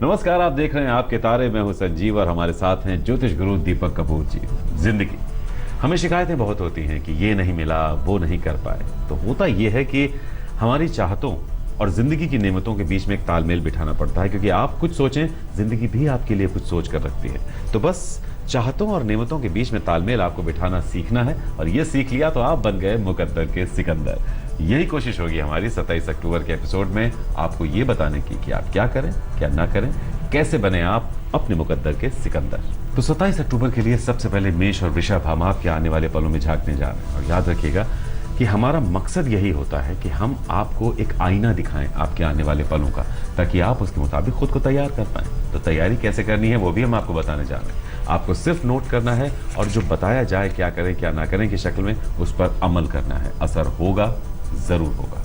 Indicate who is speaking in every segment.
Speaker 1: नमस्कार, आप देख रहे हैं आपके तारे। मैं हूं संजीव और हमारे साथ हैं ज्योतिष गुरु दीपक कपूर जी। जिंदगी हमें शिकायतें बहुत होती हैं कि ये नहीं मिला, वो नहीं कर पाए। तो होता ये है कि हमारी चाहतों और जिंदगी की नेमतों के बीच में एक तालमेल बिठाना पड़ता है, क्योंकि आप कुछ सोचें, जिंदगी भी आपके लिए कुछ सोच कर रखती है। तो बस चाहतों और नेमतों के बीच में तालमेल आपको बिठाना सीखना है, और ये सीख लिया तो आप बन गए मुकद्दर के सिकंदर। यही कोशिश होगी हमारी 27 अक्टूबर के एपिसोड में, आपको ये बताने की कि आप क्या करें, क्या ना करें, कैसे बने आप अपने मुकद्दर के सिकंदर। तो 27 अक्टूबर के लिए सबसे पहले मेष और वृषभ हम आपके आने वाले पलों में झांकने जा रहे हैं। और याद रखिएगा कि हमारा मकसद यही होता है कि हम आपको एक आईना दिखाएं आपके आने वाले पलों का, ताकि आप उसके मुताबिक खुद को तैयार कर पाएं। तो तैयारी कैसे करनी है वो भी हम आपको बताने जा रहे हैं। आपको सिर्फ नोट करना है और जो बताया जाए क्या करें क्या ना करें की शक्ल में उस पर अमल करना है। असर होगा, जरूर होगा।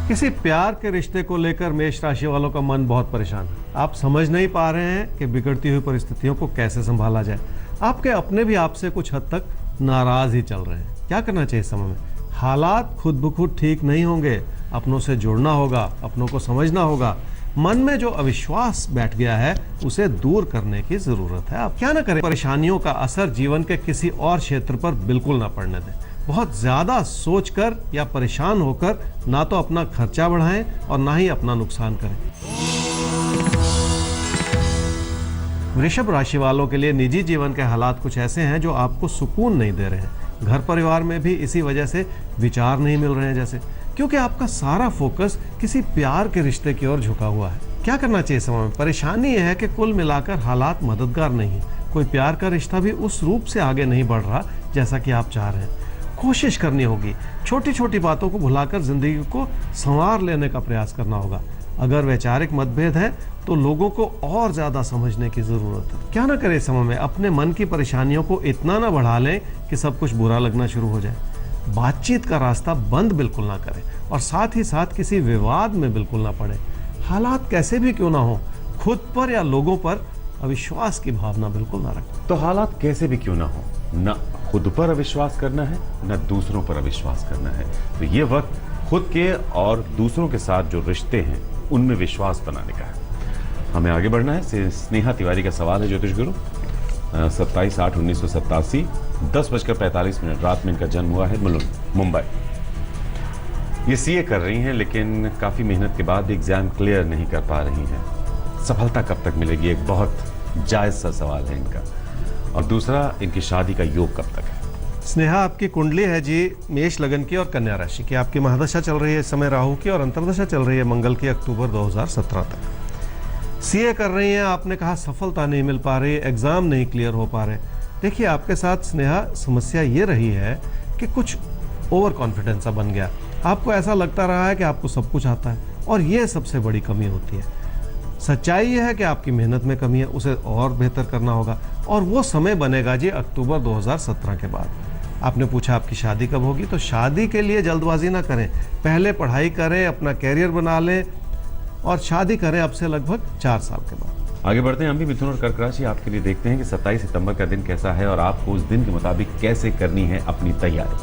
Speaker 2: किसी प्यार के रिश्ते को लेकर मेष राशि वालों का मन बहुत परेशान है। आप समझ नहीं पा रहे हैं कि बिगड़ती हुई परिस्थितियों को कैसे संभाला जाए। आपके अपने भी आपसे कुछ हद तक नाराज ही चल रहे हैं। क्या करना चाहिए इस समय में? हालात खुद ब खुद ठीक नहीं होंगे, अपनों से जुड़ना होगा, अपनों को समझना होगा। मन में जो अविश्वास बैठ गया है उसे दूर करने की जरूरत है। आप क्या ना करें, परेशानियों का असर जीवन के किसी और क्षेत्र पर बिल्कुल ना पड़ने दें। बहुत ज्यादा सोचकर या परेशान होकर ना तो अपना खर्चा बढ़ाएं और ना ही अपना नुकसान करें। वृषभ राशि वालों के लिए निजी जीवन के हालात कुछ ऐसे हैं जो आपको सुकून नहीं दे रहे हैं। घर परिवार में भी इसी वजह से विचार नहीं मिल रहे हैं, जैसे क्योंकि आपका सारा फोकस किसी प्यार के रिश्ते की ओर झुका हुआ है। क्या करना चाहिए समय में? परेशानी यह है कि कुल मिलाकर हालात मददगार नहीं है। कोई प्यार का रिश्ता भी उस रूप से आगे नहीं बढ़ रहा जैसा कि आप चाह रहे हैं। कोशिश करनी होगी, छोटी छोटी बातों को भुलाकर जिंदगी को संवार लेने का प्रयास करना होगा। अगर वैचारिक मतभेद है तो लोगों को और ज्यादा समझने की जरूरत है। क्या ना करें समय में? अपने मन की परेशानियों को इतना ना बढ़ा लें कि सब कुछ बुरा लगना शुरू हो जाए। बातचीत का रास्ता बंद बिल्कुल ना करें और साथ ही साथ किसी विवाद में बिल्कुल ना पड़े। हालात कैसे भी क्यों ना हो, खुद पर या लोगों पर अविश्वास की भावना बिल्कुल ना रखें।
Speaker 1: तो हालात कैसे भी क्यों ना हो, न खुद पर अविश्वास करना है, न दूसरों पर अविश्वास करना है। तो ये वक्त खुद के और दूसरों के साथ जो रिश्ते हैं उनमें विश्वास बनाने का है। हमें आगे बढ़ना है। स्नेहा तिवारी का सवाल है ज्योतिष गुरु। 27/8/1987 10:45 रात में इनका जन्म हुआ है, मुंबई। ये सीए कर रही हैं, लेकिन काफी मेहनत के बाद एग्जाम क्लियर नहीं कर पा रही हैं। सफलता कब तक मिलेगी? एक बहुत जायज सा सवाल है इनका। और दूसरा, इनकी शादी का योग कब तक है?
Speaker 2: स्नेहा, आपकी कुंडली है जी मेष लगन की और कन्या राशि की। आपकी महादशा चल रही है इस समय राहु की, और अंतर्दशा चल रही है मंगल की अक्टूबर 2017 तक। सीए कर रही हैं, आपने कहा सफलता नहीं मिल पा रही, एग्जाम नहीं क्लियर हो पा रहे। देखिए, आपके साथ स्नेहा समस्या ये रही है कि कुछ ओवर कॉन्फिडेंस सा बन गया। आपको ऐसा लगता रहा है कि आपको सब कुछ आता है, और ये सबसे बड़ी कमी होती है। सच्चाई यह है कि आपकी मेहनत में कमी है, उसे और बेहतर करना होगा, और वो समय बनेगा जी अक्टूबर 2017 के बाद। आपने पूछा आपकी शादी कब होगी, तो शादी के लिए जल्दबाजी ना करें। पहले पढ़ाई करें, अपना कैरियर बना लें और शादी करें अब से लगभग 4 साल के बाद।
Speaker 1: आगे बढ़ते हैं हम भी मिथुन और कर्क राशि आपके लिए। देखते हैं कि 27 सितंबर का दिन कैसा है और आपको उस दिन के मुताबिक कैसे करनी है अपनी तैयारी।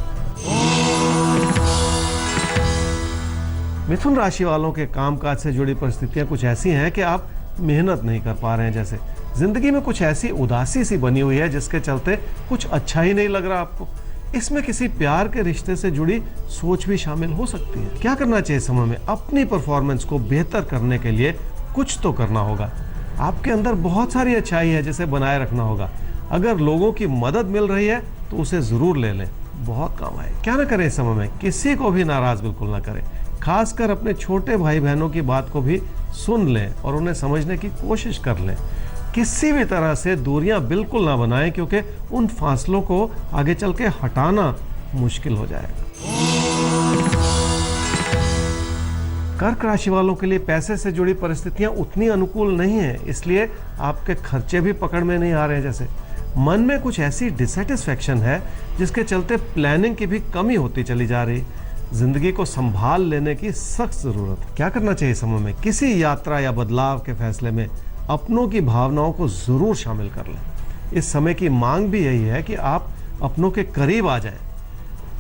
Speaker 2: मिथुन राशि वालों के कामकाज से जुड़ी परिस्थितियां कुछ ऐसी हैं कि आप मेहनत नहीं कर पा रहे हैं। जैसे जिंदगी में कुछ ऐसी उदासी सी बनी हुई है जिसके चलते कुछ अच्छा ही नहीं लग रहा आपको। इसमें किसी प्यार के रिश्ते से जुड़ी सोच भी शामिल हो सकती है। क्या करना चाहिए समय में? अपनी परफॉर्मेंस को बेहतर करने के लिए कुछ तो करना होगा। आपके अंदर बहुत सारी अच्छाई है जिसे बनाए रखना होगा। अगर लोगों की मदद मिल रही है तो उसे जरूर ले लें, बहुत काम आए। क्या ना करें इस समय में? किसी को भी नाराज बिल्कुल ना करें। खासकर अपने छोटे भाई बहनों की बात को भी सुन लें और उन्हें समझने की कोशिश कर लें। किसी भी तरह से दूरियां बिल्कुल ना बनाएं, क्योंकि उन फासलों को आगे चल के हटाना मुश्किल हो जाएगा। कर्क राशि वालों के लिए पैसे से जुड़ी परिस्थितियां उतनी अनुकूल नहीं है, इसलिए आपके खर्चे भी पकड़ में नहीं आ रहे हैं। जैसे मन में कुछ ऐसी डिसैटिस्फैक्शन है जिसके चलते प्लानिंग की भी कमी होती चली जा रही। जिंदगी को संभाल लेने की सख्त जरूरत है। क्या करना चाहिए समय में? किसी यात्रा या बदलाव के फैसले में अपनों की भावनाओं को जरूर शामिल कर लें। इस समय की मांग भी यही है कि आप अपनों के करीब आ जाएं।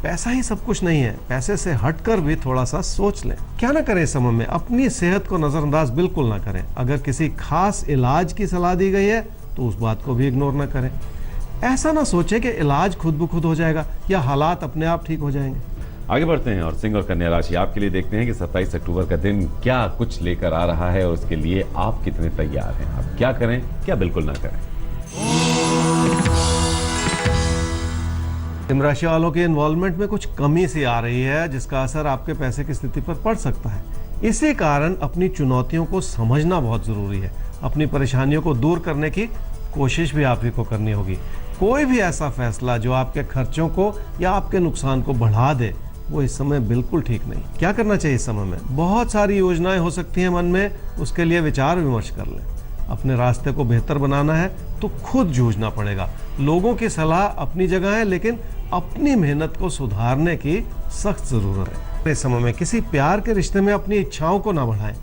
Speaker 2: पैसा ही सब कुछ नहीं है, पैसे से हटकर भी थोड़ा सा सोच लें। क्या ना करें इस समय में, अपनी सेहत को नज़रअंदाज बिल्कुल ना करें। अगर किसी खास इलाज की सलाह दी गई है तो उस बात को भी इग्नोर ना करें। ऐसा ना सोचें कि इलाज खुद ब खुद हो जाएगा या हालात अपने आप ठीक हो जाएंगे।
Speaker 1: आगे बढ़ते हैं और सिंह और कन्या राशि आपके लिए देखते हैं कि 27 अक्टूबर का दिन क्या कुछ लेकर आ रहा है और उसके लिए आप कितने तैयार हैं। आप क्या करें, क्या बिल्कुल ना करें।
Speaker 2: सिंह राशि वालों के इन्वॉल्वमेंट में कुछ कमी सी आ रही है, जिसका असर आपके पैसे की स्थिति पर पड़ सकता है। इसी कारण अपनी चुनौतियों को समझना बहुत जरूरी है। अपनी परेशानियों को दूर करने की कोशिश भी आप ही को करनी होगी। कोई भी ऐसा फैसला जो आपके खर्चों को या आपके नुकसान को बढ़ा दे, वो इस समय बिल्कुल ठीक नहीं। क्या करना चाहिए इस समय में? बहुत सारी योजनाएं हो सकती हैं मन में, उसके लिए विचार विमर्श कर लें। अपने रास्ते को बेहतर बनाना है तो खुद जूझना पड़ेगा। लोगों की सलाह अपनी जगह है, लेकिन अपनी मेहनत को सुधारने की सख्त जरूरत है। इस समय में किसी प्यार के रिश्ते में अपनी इच्छाओं को ना बढ़ाएं।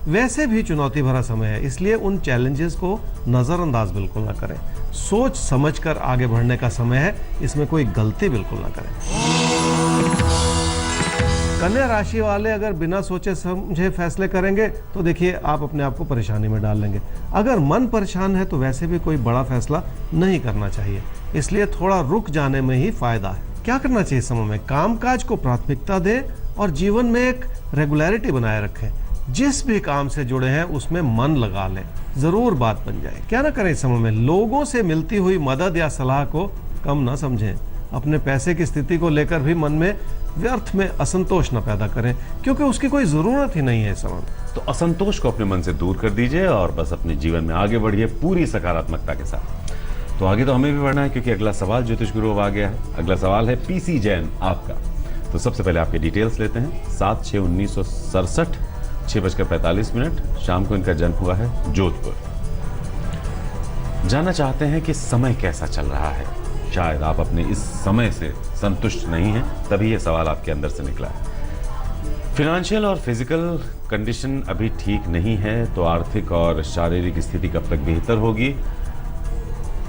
Speaker 2: वैसे भी चुनौती भरा समय है, इसलिए उन चैलेंजेस को नजरअंदाज बिल्कुल ना करें। सोच समझकर आगे बढ़ने का समय है, इसमें कोई गलती बिल्कुल ना करें। कन्या राशि वाले अगर बिना सोचे समझे फैसले करेंगे तो देखिए आप अपने आप को परेशानी में डाल लेंगे। अगर मन परेशान है तो वैसे भी कोई बड़ा फैसला नहीं करना चाहिए, इसलिए थोड़ा रुक जाने में ही फायदा है। क्या करना चाहिए इस समय में? कामकाज को प्राथमिकता दें और जीवन में एक रेगुलरिटी बनाए रखें। जिस भी काम से जुड़े हैं उसमें मन लगा लें, जरूर बात बन जाए। क्या ना करें इस समय में? लोगों से मिलती हुई मदद या सलाह को कम ना समझें। अपने पैसे की स्थिति को लेकर भी मन में व्यर्थ में असंतोष न पैदा करें, क्योंकि उसकी कोई जरूरत ही नहीं है इस समय।
Speaker 1: तो असंतोष को अपने मन से दूर कर दीजिए और बस अपने जीवन में आगे बढ़िए पूरी सकारात्मकता के साथ। तो आगे तो हमें भी बढ़ना है, क्योंकि अगला सवाल ज्योतिष गुरु आ गया है। अगला सवाल है पीसी जैन आपका। तो सबसे पहले आपके डिटेल्स लेते हैं। 7/6/1967 6:45 शाम को इनका जन्म हुआ है जोधपुर। जानना चाहते हैं कि समय कैसा चल रहा है। शायद आप अपने इस समय से संतुष्ट नहीं हैं, तभी ये सवाल आपके अंदर से निकला है। फिनेंशियल और फिजिकल कंडीशन अभी ठीक नहीं है, तो आर्थिक और शारीरिक स्थिति कब तक बेहतर होगी,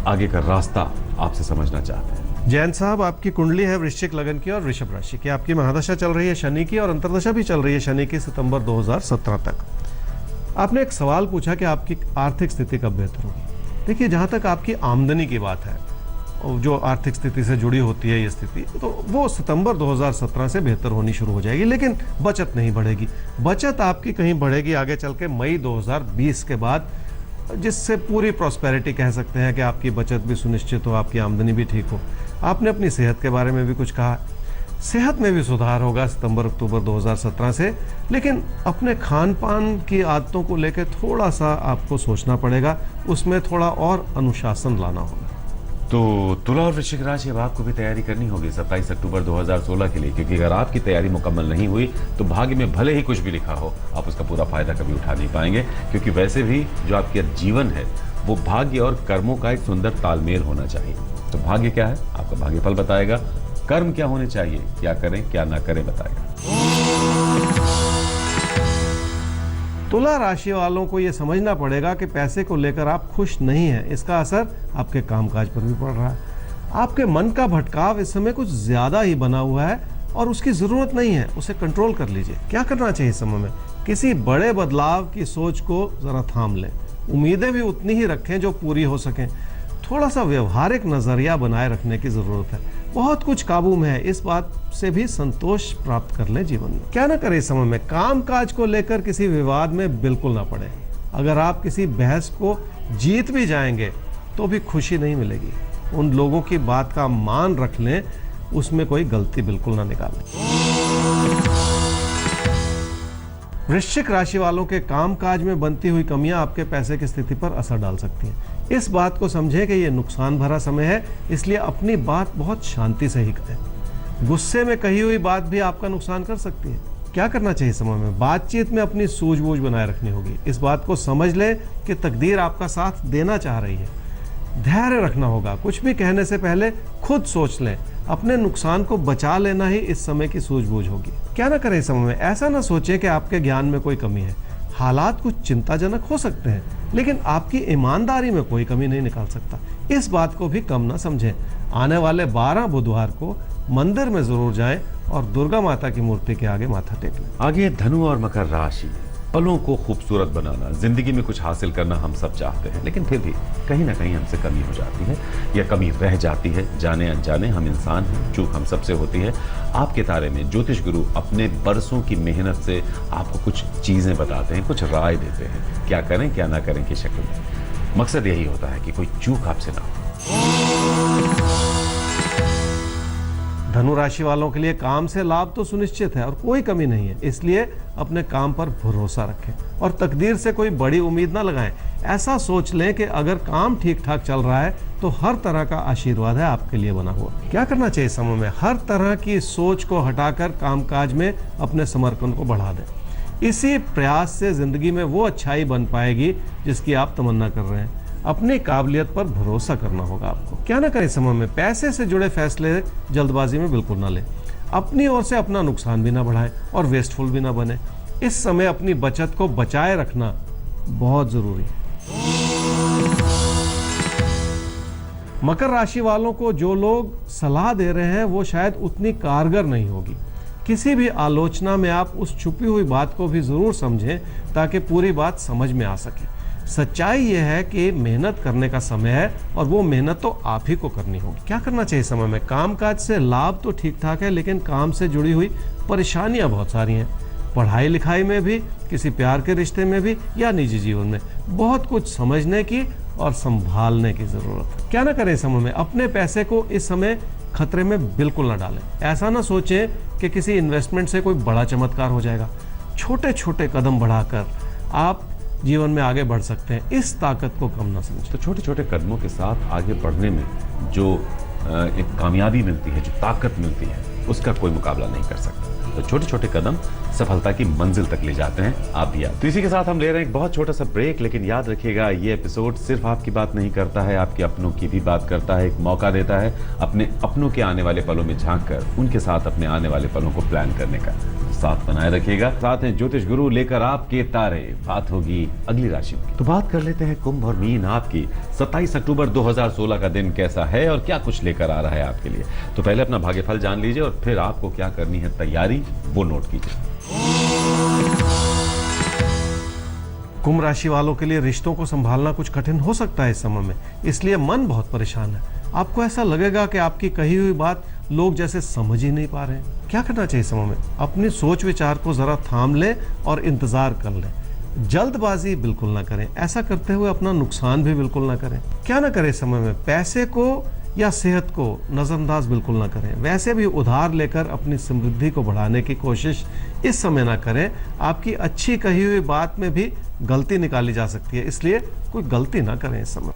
Speaker 1: आगे का रास्ता आपसे समझना चाहते हैं।
Speaker 2: जैन साहब, आपकी कुंडली है वृश्चिक लगन की और वृषभ राशि की। आपकी महादशा चल रही है शनि की और अंतर्दशा भी चल रही है शनि की सितंबर 2017 तक। आपने एक सवाल पूछा कि आपकी आर्थिक स्थिति कब बेहतर होगी। देखिए, जहां तक आपकी आमदनी की बात है, जो आर्थिक स्थिति से जुड़ी होती है ये स्थिति, तो वो सितंबर 2017 से बेहतर होनी शुरू हो जाएगी, लेकिन बचत नहीं बढ़ेगी। बचत आपकी कहीं बढ़ेगी आगे चल के मई 2020 के बाद, जिससे पूरी प्रॉस्पेरिटी कह सकते हैं कि आपकी बचत भी सुनिश्चित हो, आपकी आमदनी भी ठीक हो। आपने अपनी सेहत के बारे में भी कुछ कहा। सेहत में भी सुधार होगा सितंबर अक्टूबर 2017 से, लेकिन अपने खान पान की आदतों को लेकर थोड़ा सा आपको सोचना पड़ेगा, उसमें थोड़ा और अनुशासन लाना होगा।
Speaker 1: तो तुला और वृश्चिक राशि, अब आपको भी तैयारी करनी होगी 27 अक्टूबर 2016 के लिए, क्योंकि अगर आपकी तैयारी मुकम्मल नहीं हुई तो भाग्य में भले ही कुछ भी लिखा हो, आप उसका पूरा फायदा कभी उठा नहीं पाएंगे। क्योंकि वैसे भी जो आपका जीवन है वो भाग्य और कर्मों का एक सुंदर तालमेल होना चाहिए। तो भाग्य क्या है, आपका भाग्य फल बताएगा। कर्म क्या होने चाहिए, क्या करें क्या ना करें, बताएगा।
Speaker 2: तुला राशि वालों को यह समझना पड़ेगा कि पैसे को लेकर आप खुश नहीं हैं। इसका असर आपके कामकाज पर भी पड़ रहा है। आपके मन का भटकाव इस समय कुछ ज्यादा ही बना हुआ है और उसकी जरूरत नहीं है, उसे कंट्रोल कर लीजिए। क्या करना चाहिए इस समय में? किसी बड़े बदलाव की सोच को जरा थाम लें। उम्मीदें भी उतनी ही रखें जो पूरी हो सकें। थोड़ा सा व्यवहारिक नजरिया बनाए रखने की जरूरत है। बहुत कुछ काबू में है, इस बात से भी संतोष प्राप्त कर लें जीवन में। क्या ना करें इस समय में? काम काज को लेकर किसी विवाद में बिल्कुल ना पड़े। अगर आप किसी बहस को जीत भी जाएंगे तो भी खुशी नहीं मिलेगी। उन लोगों की बात का मान रख लें, उसमें कोई गलती बिल्कुल ना निकालें। वृश्चिक राशि वालों के कामकाज में बनती हुई कमियां आपके पैसे की स्थिति पर असर डाल सकती हैं। इस बात को समझें कि यह नुकसान भरा समय है, इसलिए अपनी बात बहुत शांति से ही करें। गुस्से में कही हुई बात भी आपका नुकसान कर सकती है। क्या करना चाहिए समय में? बातचीत में अपनी सूझबूझ बनाए रखनी होगी। इस बात को समझ लें कि तकदीर आपका साथ देना चाह रही है। धैर्य रखना होगा। कुछ भी कहने से पहले खुद सोच लें। अपने नुकसान को बचा लेना ही इस समय की सूझबूझ होगी। क्या ना करें इस समय में? ऐसा ना सोचें कि आपके ज्ञान में कोई कमी है। हालात कुछ चिंताजनक हो सकते हैं, लेकिन आपकी ईमानदारी में कोई कमी नहीं निकाल सकता। इस बात को भी कम ना समझें। आने वाले 12 बुधवार को मंदिर में जरूर जाएं और दुर्गा माता की मूर्ति के आगे माथा टेक लें।
Speaker 1: आगे धनु और मकर राशि, पलों को खूबसूरत बनाना, जिंदगी में कुछ हासिल करना हम सब चाहते हैं, लेकिन फिर भी कहीं ना कहीं हमसे कमी हो जाती है या कमी रह जाती है। जाने अनजाने हम इंसान हैं, चूक हम सबसे होती है। आपके तारे में ज्योतिष गुरु अपने बरसों की मेहनत से आपको कुछ चीजें बताते हैं, कुछ राय देते हैं, क्या करें क्या ना करें की शक्ल में। मकसद यही होता है कि कोई चूक आपसे ना हो।
Speaker 2: धनु राशि वालों के लिए काम से लाभ तो सुनिश्चित है और कोई कमी नहीं है, इसलिए अपने काम पर भरोसा रखें और तकदीर से कोई बड़ी उम्मीद ना लगाएं। ऐसा सोच लें कि अगर काम ठीक ठाक चल रहा है तो हर तरह का आशीर्वाद है आपके लिए बना हुआ। क्या करना चाहिए इस समय में? हर तरह की सोच को हटाकर कामकाज में अपने समर्पण को बढ़ा दें। इसी प्रयास से जिंदगी में वो अच्छाई बन पाएगी जिसकी आप तमन्ना कर रहे हैं। अपनी काबिलियत पर भरोसा करना होगा आपको। क्या ना करें समय में? पैसे से जुड़े फैसले जल्दबाजी में बिल्कुल ना लें। अपनी ओर से अपना नुकसान भी ना बढ़ाएं और वेस्टफुल भी ना बने। इस समय अपनी बचत को बचाए रखना बहुत जरूरी है। मकर राशि वालों को जो लोग सलाह दे रहे हैं वो शायद उतनी कारगर नहीं होगी। किसी भी आलोचना में आप उस छुपी हुई बात को भी जरूर समझें ताकि पूरी बात समझ में आ सके। सच्चाई यह है कि मेहनत करने का समय है और वो मेहनत तो आप ही को करनी होगी। क्या करना चाहिए समय में? कामकाज से लाभ तो ठीक ठाक है, लेकिन काम से जुड़ी हुई परेशानियां बहुत सारी हैं। पढ़ाई लिखाई में भी, किसी प्यार के रिश्ते में भी या निजी जीवन में बहुत कुछ समझने की और संभालने की जरूरत है। क्या ना करें समय में? अपने पैसे को इस समय खतरे में बिल्कुल ना डालें। ऐसा ना सोचें कि किसी इन्वेस्टमेंट से कोई बड़ा चमत्कार हो जाएगा। छोटे छोटे कदम बढ़ाकर आप जीवन में आगे बढ़ सकते हैं। इस ताकत को कम ना समझें।
Speaker 1: तो छोटे छोटे कदमों के साथ आगे बढ़ने में जो एक कामयाबी मिलती है, जो ताकत मिलती है, उसका कोई मुकाबला नहीं कर सकता। तो छोटे छोटे कदम सफलता की मंजिल तक ले जाते हैं, आप भी याद। तो इसी के साथ हम ले रहे हैं एक बहुत छोटा सा ब्रेक, लेकिन याद रखिएगा ये एपिसोड सिर्फ आपकी बात नहीं करता है, आपके अपनों की भी बात करता है। एक मौका देता है अपने अपनों के आने वाले पलों में झांक कर उनके साथ अपने आने वाले पलों को प्लान करने का। साथ बनाए रखिएगा। साथ हैं ज्योतिष गुरु लेकर आपके तारे। बात होगी अगली राशि की। तो बात कर लेते हैं कुंभ और मीन। आपकी 27 अक्टूबर 2016 का दिन कैसा है और क्या कुछ लेकर आ रहा है आपके लिए। तो पहले अपना भाग्यफल जान लीजिए और फिर आपको क्या करनी है तैयारी, वो नोट कीजिए।
Speaker 2: कुंभ राशि वालों के लिए रिश्तों को संभालना कुछ कठिन हो सकता है इस समय में, इसलिए मन बहुत परेशान है। आपको ऐसा लगेगा कि आपकी कही हुई बात लोग जैसे समझ ही नहीं पा रहे हैं। क्या करना चाहिए समय में? अपनी सोच विचार को जरा थाम लें और इंतजार कर लें। जल्दबाजी बिल्कुल ना करें। ऐसा करते हुए अपना नुकसान भी बिल्कुल ना करें। क्या ना करें समय में? पैसे को या सेहत को नजरअंदाज बिल्कुल ना करें। वैसे भी उधार लेकर अपनी समृद्धि को बढ़ाने की कोशिश इस समय ना करें। आपकी अच्छी कही हुई बात में भी गलती निकाली जा सकती है, इसलिए कोई गलती ना करें इस समय।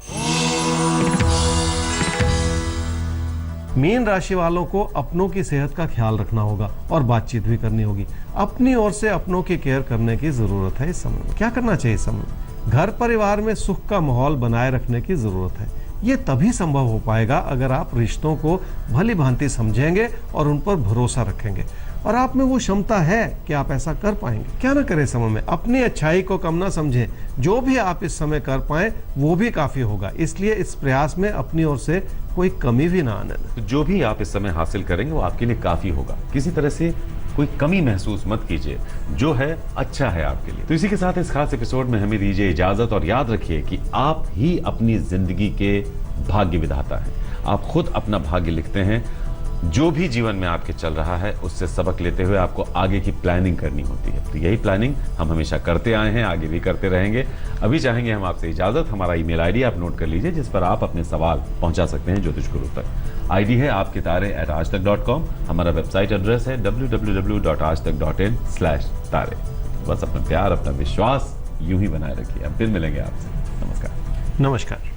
Speaker 2: मीन राशि वालों को अपनों की सेहत का ख्याल रखना होगा और बातचीत भी करनी होगी। अपनी ओर से अपनों की केयर करने की जरूरत है इस समय में। क्या करना चाहिए इस समय? घर परिवार में सुख का माहौल बनाए रखने की जरूरत है। ये तभी संभव हो पाएगा अगर आप रिश्तों को भली भांति समझेंगे और उन पर भरोसा रखेंगे, और आप में वो क्षमता है कि आप ऐसा कर पाएंगे। क्या ना करें समय में? अपनी अच्छाई को कम ना समझें। जो भी आप इस समय कर पाएं वो भी काफी होगा, इसलिए इस प्रयास में अपनी ओर से कोई कमी भी ना आने दें।
Speaker 1: जो भी आप इस समय हासिल करेंगे वो आपके लिए काफी होगा। किसी तरह से कोई कमी महसूस मत कीजिए, जो है अच्छा है आपके लिए। तो इसी के साथ इस खास एपिसोड में हमें दीजिए इजाजत, और याद रखिए कि आप ही अपनी जिंदगी के भाग्य विधाता हैं। आप खुद अपना भाग्य लिखते हैं। जो भी जीवन में आपके चल रहा है उससे सबक लेते हुए आपको आगे की प्लानिंग करनी होती है। तो यही प्लानिंग हम हमेशा करते आए हैं, आगे भी करते रहेंगे। अभी चाहेंगे हम आपसे इजाजत। हमारा ईमेल आईडी आप नोट कर लीजिए, जिस पर आप अपने सवाल पहुंचा सकते हैं ज्योतिष गुरु तक। आईडी है आपके तारे@aajtak.com। हमारा वेबसाइट एड्रेस है www.aajtak.in/तारे। बस अपना प्यार, अपना विश्वास यूं ही बनाए रखिए। अब फिर मिलेंगे आपसे। नमस्कार।
Speaker 2: नमस्कार।